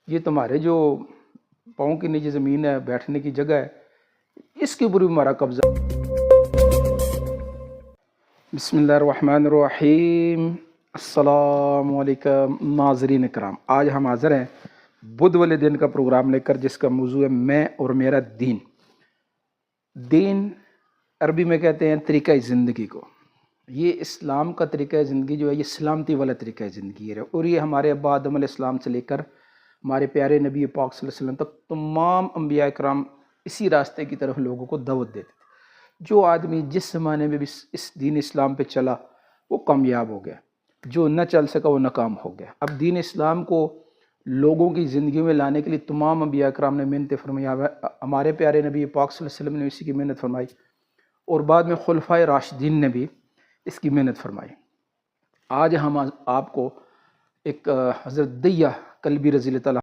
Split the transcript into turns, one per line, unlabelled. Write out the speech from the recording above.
یہ تمہارے جو پاؤں کے نیچے زمین ہے، بیٹھنے کی جگہ ہے، اس کے اوپر بھی ہمارا قبضہ۔ بسم اللہ الرحمن الرحیم۔ السلام علیکم ناظرین اکرام، آج ہم حاضر ہیں بدھ والے دن کا پروگرام لے کر، جس کا موضوع ہے میں اور میرا دین۔ دین عربی میں کہتے ہیں طریقہ زندگی کو۔ یہ اسلام کا طریقہ زندگی جو ہے، یہ سلامتی والا طریقہ زندگی ہے، اور یہ ہمارے ابا آدم علیہ السلام سے لے کر ہمارے پیارے نبی پاک صلی اللہ علیہ وسلم تک تمام انبیاء اکرام اسی راستے کی طرف لوگوں کو دعوت دیتے تھے۔ جو آدمی جس زمانے میں بھی اس دین اسلام پہ چلا وہ کامیاب ہو گیا، جو نہ چل سکا وہ ناکام ہو گیا۔ اب دین اسلام کو لوگوں کی زندگی میں لانے کے لیے تمام انبیاء اکرام نے محنت فرمائی۔ ہمارے پیارے نبی پاک صلی اللہ علیہ وسلم نے اسی کی محنت فرمائی، اور بعد میں خلفائے راشدین نے بھی اس کی محنت فرمائی۔ آج ہم آپ کو ایک حضرت دیہ کلبی رضی اللہ تعالیٰ